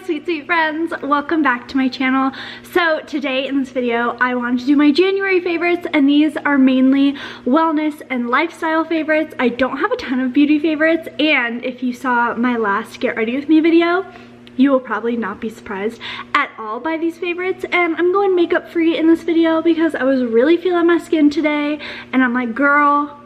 sweet friends, welcome back to my channel. So today in this video I wanted to do my January favorites, and these are mainly wellness and lifestyle favorites. I don't have a ton of beauty favorites, and if you saw my last get ready with me video, you will probably not be surprised at all by these favorites. And I'm going makeup free in this video because I was really feeling my skin today, and I'm like, girl,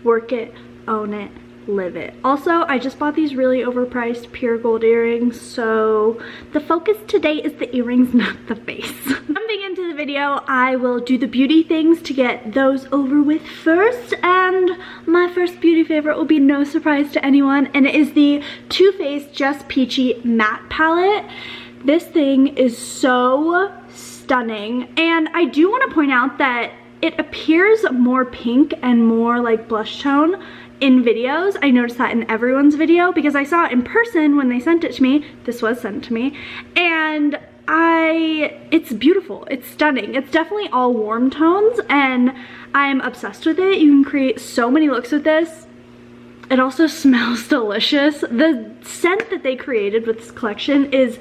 work it, own it, live it. Also, I just bought these really overpriced pure gold earrings, so the focus today is the earrings, not the face. Jumping into the video, I will do the beauty things to get those over with first, and my first beauty favorite will be no surprise to anyone, and it is the Too Faced Just Peachy Matte Palette. This thing is so stunning, and I do want to point out that it appears more pink and more like blush tone in videos. I noticed that in everyone's video because I saw it in person when they sent it to me. This was sent to me, and it's beautiful, it's stunning. It's definitely all warm tones, and I'm obsessed with it. You can create so many looks with this. It also smells delicious. The scent that they created with this collection is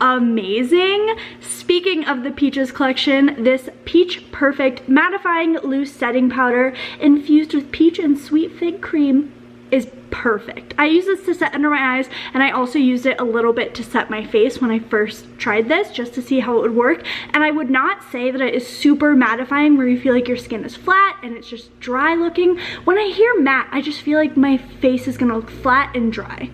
amazing. Speaking of the Peaches collection, this Peach Perfect Mattifying Loose Setting Powder infused with peach and sweet fig cream is perfect. I use this to set under my eyes, and I also used it a little bit to set my face when I first tried this, just to see how it would work. And I would not say that it is super mattifying where you feel like your skin is flat and it's just dry looking. When I hear matte, I just feel like my face is gonna look flat and dry,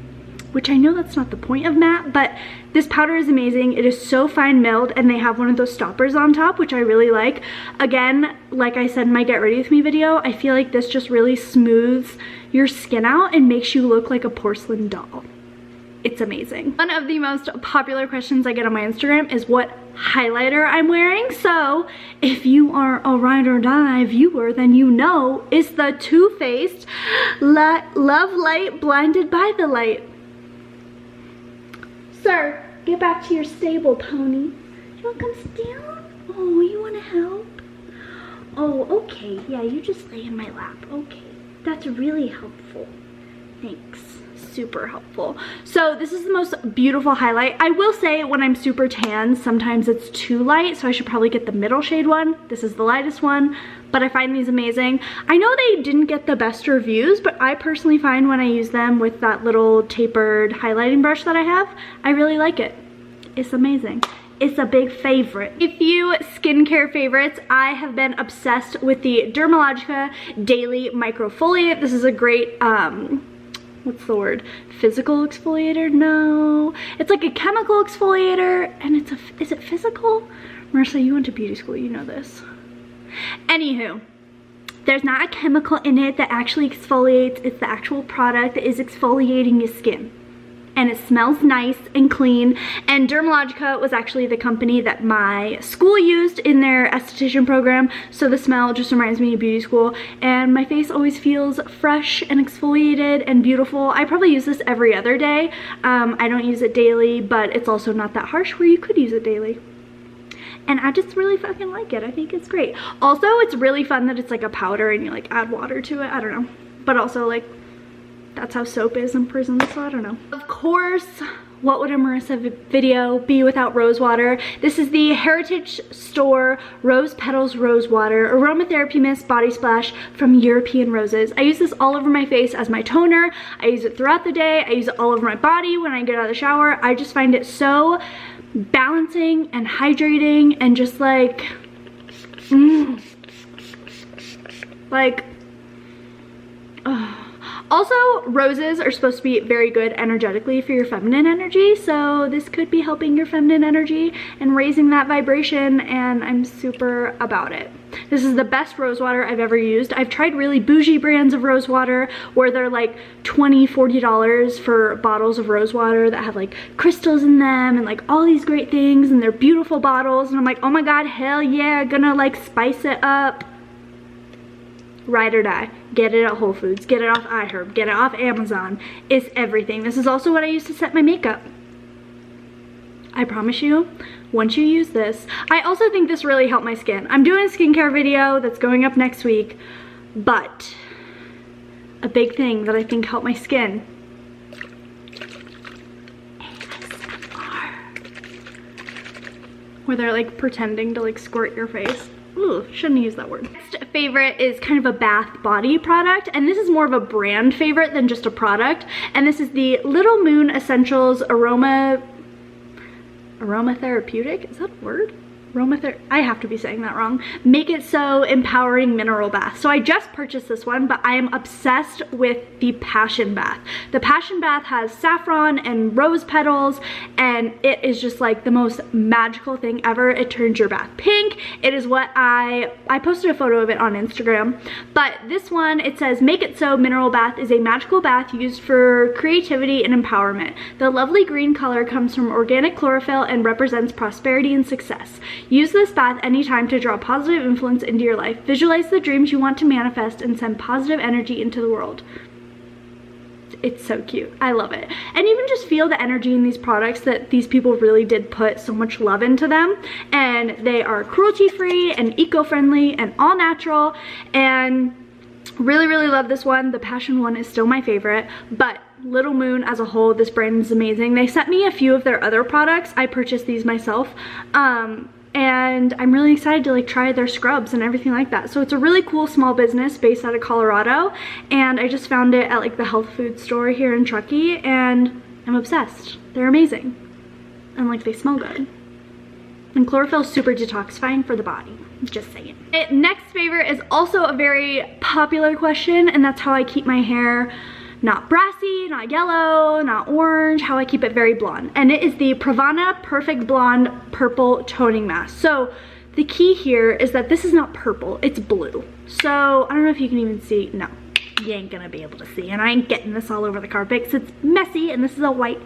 which I know that's not the point of matte, but this powder is amazing. It is so fine milled, and they have one of those stoppers on top, which I really like. Again, like I said in my Get Ready With Me video, I feel like this just really smooths your skin out and makes you look like a porcelain doll. It's amazing. One of the most popular questions I get on my Instagram is what highlighter I'm wearing. So if you are a ride or die viewer, then you know it's the Too Faced Love Light Blinded by the Light. Sir, get back to your stable, pony. You wanna come sit down? Oh, you wanna help? Oh, okay. Yeah, you just lay in my lap. Okay. That's really helpful. Thanks. Super helpful. So this is the most beautiful highlight. I will say when I'm super tan, sometimes it's too light, so I should probably get the middle shade one. This is the lightest one, but I find these amazing. I know they didn't get the best reviews, but I personally find when I use them with that little tapered highlighting brush that I have, I really like it. It's amazing. It's a big favorite. A few skincare favorites. I have been obsessed with the Dermalogica Daily Microfoliate. This is a great, what's the word? Physical exfoliator? No. It's like a chemical exfoliator, and is it physical? Marissa, you went to beauty school, you know this. Anywho, there's not a chemical in it that actually exfoliates. It's the actual product that is exfoliating your skin. And it smells nice and clean. And Dermalogica was actually the company that my school used in their esthetician program, so the smell just reminds me of beauty school, and my face always feels fresh and exfoliated and beautiful. I probably use this every other day. I don't use it daily, but it's also not that harsh where you could use it daily. And I just really fucking like it. I think it's great. Also, it's really fun that it's like a powder and you like add water to it. I don't know. But also, like, that's how soap is in prison, so I don't know. Of course, what would a Marissa video be without rose water? This is the Heritage Store Rose Petals Rose Water Aromatherapy Mist Body Splash from European Roses. I use this all over my face as my toner. I use it throughout the day. I use it all over my body when I get out of the shower. I just find it so balancing and hydrating and just like, Also, roses are supposed to be very good energetically for your feminine energy, so this could be helping your feminine energy and raising that vibration, and I'm super about it. This is the best rose water I've ever used. I've tried really bougie brands of rose water where they're like $20, $40 for bottles of rose water that have like crystals in them and like all these great things, and they're beautiful bottles, and I'm like, oh my god, hell yeah, gonna like spice it up. Ride or die. Get it at Whole Foods, get it off iHerb, get it off Amazon. It's everything. This is also what I use to set my makeup. I promise you, once you use this, I also think this really helped my skin. I'm doing a skincare video that's going up next week, but a big thing that I think helped my skin, ASMR. where they're like pretending to like squirt your face. Ooh, shouldn't use that word. Next favorite is kind of a bath body product, and this is more of a brand favorite than just a product. And this is the Little Moon Essentials Aromatherapeutic, is that a word? I have to be saying that wrong. Make It So Empowering Mineral Bath. So I just purchased this one, but I am obsessed with the Passion Bath. The Passion Bath has saffron and rose petals, and it is just like the most magical thing ever. It turns your bath pink. It is what I posted a photo of it on Instagram. But this one, it says, Make It So Mineral Bath is a magical bath used for creativity and empowerment. The lovely green color comes from organic chlorophyll and represents prosperity and success. Use this bath anytime to draw positive influence into your life. Visualize the dreams you want to manifest and send positive energy into the world. It's so cute. I love it. And you can just feel the energy in these products that these people really did put so much love into them. And they are cruelty-free and eco-friendly and all natural. And really, really love this one. The Passion one is still my favorite, but Little Moon as a whole, this brand is amazing. They sent me a few of their other products. I purchased these myself. And I'm really excited to like try their scrubs and everything like that. So it's a really cool small business based out of Colorado, and I just found it at like the health food store here in Truckee, and I'm obsessed. They're amazing, and like they smell good. And chlorophyll is super detoxifying for the body, just saying. Next favorite is also a very popular question, and that's how I keep my hair not brassy, not yellow, not orange, how I keep it very blonde. And it is the Pravana Perfect Blonde Purple Toning Mask. So the key here is that this is not purple, it's blue. So I don't know if you can even see. No, you ain't gonna be able to see. And I ain't getting this all over the carpet because it's messy, and this is a white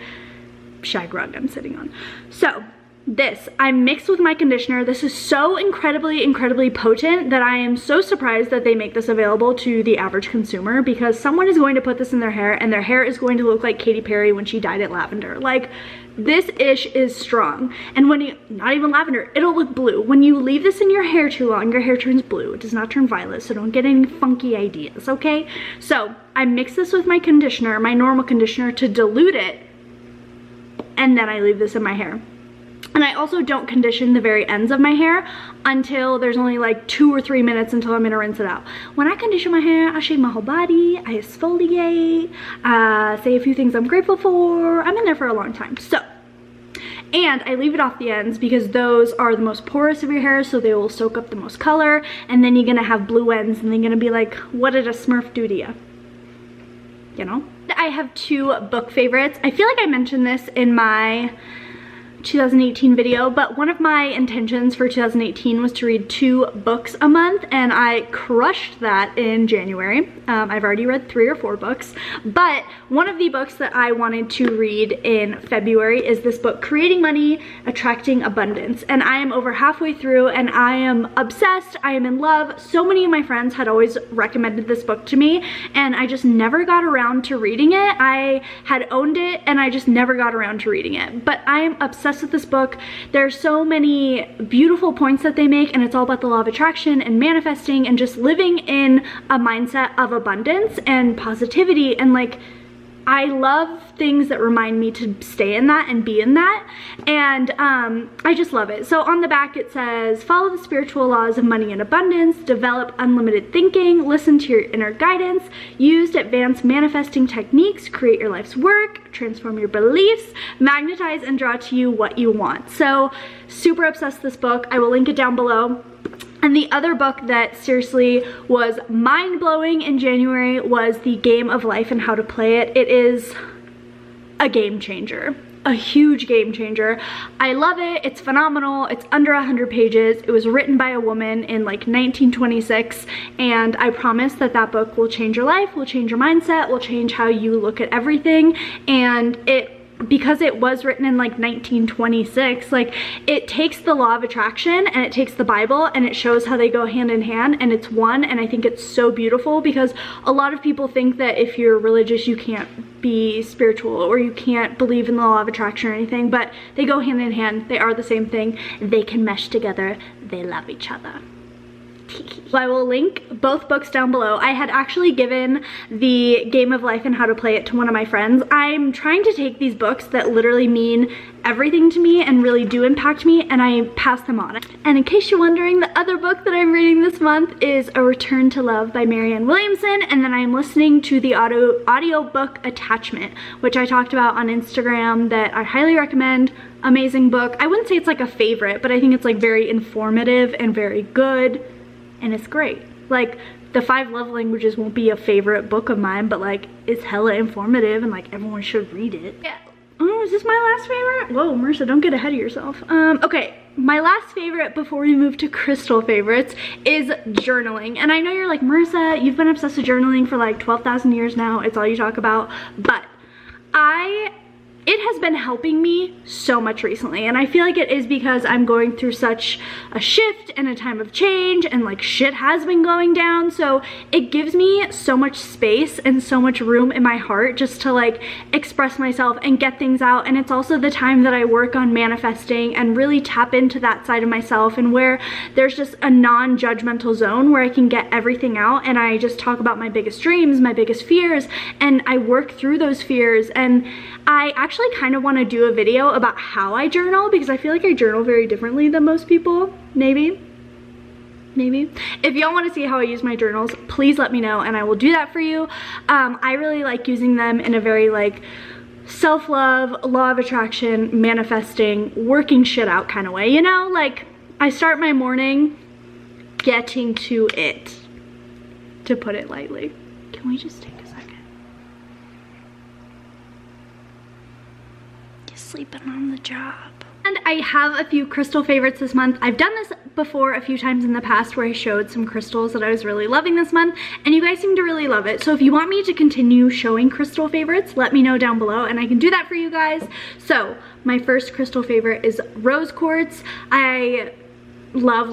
shag rug I'm sitting on. So this I mixed with my conditioner. This is so incredibly potent that I am so surprised that they make this available to the average consumer, because someone is going to put this in their hair and their hair is going to look like Katy Perry when she dyed it lavender. Like, this ish is strong. And when you, not even lavender, it'll look blue. When you leave this in your hair too long, your hair turns blue. It does not turn violet, so don't get any funky ideas, okay? So I mix this with my conditioner, my normal conditioner, to dilute it, and then I leave this in my hair. And I also don't condition the very ends of my hair until there's only like 2 or 3 minutes until I'm gonna rinse it out. When I condition my hair, I shave my whole body, I exfoliate, say a few things I'm grateful for. I'm in there for a long time. So, and I leave it off the ends because those are the most porous of your hair, so they will soak up the most color, and then you're gonna have blue ends and they're gonna be like, what did a Smurf do to you? You know? I have 2 book favorites. I feel like I mentioned this in my 2018 video, but one of my intentions for 2018 was to read 2 books a month, and I crushed that in January. I've already read 3 or 4 books, but one of the books that I wanted to read in February is this book, Creating Money, Attracting Abundance, and I am over halfway through and I am obsessed. I am in love. So many of my friends had always recommended this book to me, and I just never got around to reading it. I had owned it and I just never got around to reading it, but I am obsessed with this book. There's so many beautiful points that they make, and it's all about the law of attraction and manifesting and just living in a mindset of abundance and positivity, and like, I love things that remind me to stay in that and be in that, and I just love it. So on the back it says, follow the spiritual laws of money and abundance, develop unlimited thinking, listen to your inner guidance, use advanced manifesting techniques, create your life's work, transform your beliefs, magnetize and draw to you what you want. So super obsessed with this book. I will link it down below. And the other book that seriously was mind-blowing in January was The Game of Life and How to Play It. It is a game changer, a huge game changer. I love it. It's phenomenal. It's under 100 pages. It was written by a woman in like 1926, and I promise that that book will change your life, will change your mindset, will change how you look at everything. And because it was written in like 1926, like, it takes the law of attraction and it takes the Bible and it shows how they go hand in hand, and it's one. And I think it's so beautiful, because a lot of people think that if you're religious you can't be spiritual or you can't believe in the law of attraction or anything, but they go hand in hand. They are the same thing. They can mesh together. They love each other. I will link both books down below. I had actually given the Game of Life and How to Play It to one of my friends. I'm trying to take these books that literally mean everything to me and really do impact me, and I pass them on. And in case you're wondering, the other book that I'm reading this month is A Return to Love by Marianne Williamson, and then I'm listening to the audiobook Attachment, which I talked about on Instagram, that I highly recommend. Amazing book. I wouldn't say it's like a favorite, but I think it's like very informative and very good. And it's great. Like, the 5 Love Languages won't be a favorite book of mine, but like, it's hella informative and like everyone should read it. Yeah. Oh, is this my last favorite? Whoa, Marissa, don't get ahead of yourself. Okay, my last favorite before we move to crystal favorites is journaling. And I know you're like, Marissa, you've been obsessed with journaling for like 12,000 years now. It's all you talk about. But it has been helping me so much recently, and I feel like it is because I'm going through such a shift and a time of change, and like shit has been going down, so it gives me so much space and so much room in my heart just to like express myself and get things out. And it's also the time that I work on manifesting and really tap into that side of myself, and where there's just a non-judgmental zone where I can get everything out, and I just talk about my biggest dreams, my biggest fears, and I work through those fears. And I actually kind of want to do a video about how I journal, because I feel like I journal very differently than most people. Maybe. If y'all want to see how I use my journals, please let me know and I will do that for you. I really like using them in a very like self-love, law of attraction, manifesting, working shit out kind of way, you know? Like, I start my morning getting to it, to put it lightly. Can we just take a second? Sleeping on the job. And I have a few crystal favorites this month. I've done this before a few times in the past where I showed some crystals that I was really loving this month, and you guys seem to really love it. So if you want me to continue showing crystal favorites, let me know down below and I can do that for you guys. So my first crystal favorite is rose quartz. I love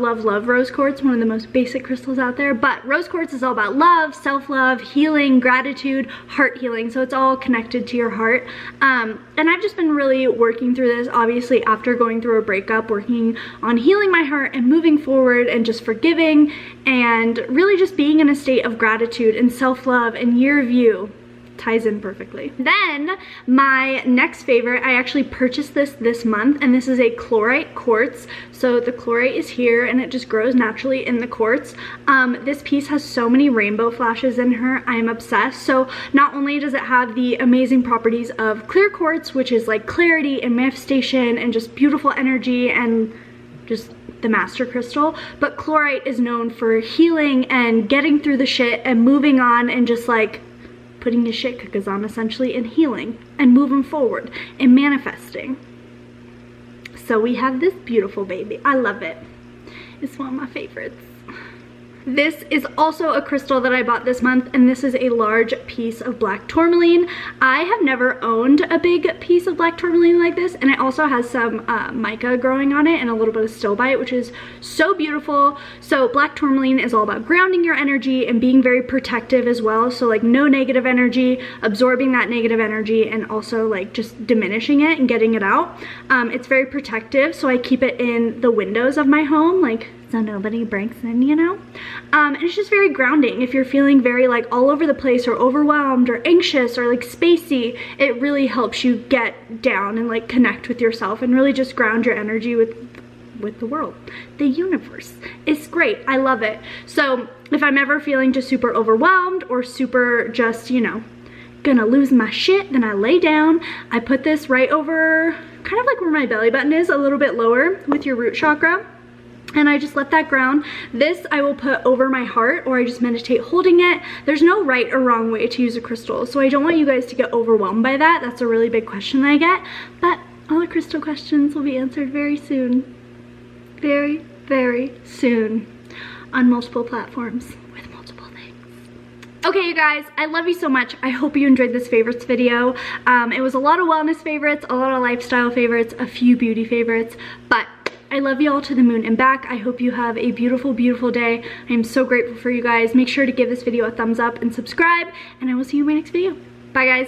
rose quartz, one of the most basic crystals out there. But rose quartz is all about love, self-love, healing, gratitude, heart healing, so it's all connected to your heart. And I've just been really working through this, obviously after going through a breakup, working on healing my heart and moving forward and just forgiving and really just being in a state of gratitude and self-love and year view. Ties in perfectly. Then my next favorite, I actually purchased this month, and this is a chlorite quartz. So the chlorite is here and it just grows naturally in the quartz. This piece has so many rainbow flashes in her. I am obsessed. So not only does it have the amazing properties of clear quartz, which is like clarity and manifestation and just beautiful energy and just the master crystal, but chlorite is known for healing and getting through the shit and moving on and just like putting the shit kickers on essentially, and healing and moving forward and manifesting. So we have this beautiful baby. I love it. It's one of my favorites. This is also a crystal that I bought this month, and this is a large piece of black tourmaline. I have never owned a big piece of black tourmaline like this, and it also has some mica growing on it and a little bit of stilbite, which is so beautiful. So black tourmaline is all about grounding your energy and being very protective as well. So like no negative energy, absorbing that negative energy, and also like just diminishing it and getting it out. It's very protective, so I keep it in the windows of my home, like so nobody breaks in, you know? And it's just very grounding. If you're feeling very like all over the place or overwhelmed or anxious or like spacey, it really helps you get down and like connect with yourself and really just ground your energy with the world, the universe. It's great. I love it. So if I'm ever feeling just super overwhelmed or super just, you know, gonna lose my shit, then I lay down. I put this right over, kind of like where my belly button is, a little bit lower with your root chakra. And I just let that ground. This I will put over my heart, or I just meditate holding it. There's no right or wrong way to use a crystal, so I don't want you guys to get overwhelmed by that. That's a really big question that I get, but all the crystal questions will be answered very soon. Very, very soon on multiple platforms with multiple things. Okay, you guys, I love you so much. I hope you enjoyed this favorites video. It was a lot of wellness favorites, a lot of lifestyle favorites, a few beauty favorites, but I love you all to the moon and back. I hope you have a beautiful, beautiful day. I am so grateful for you guys. Make sure to give this video a thumbs up and subscribe, and I will see you in my next video. Bye, guys.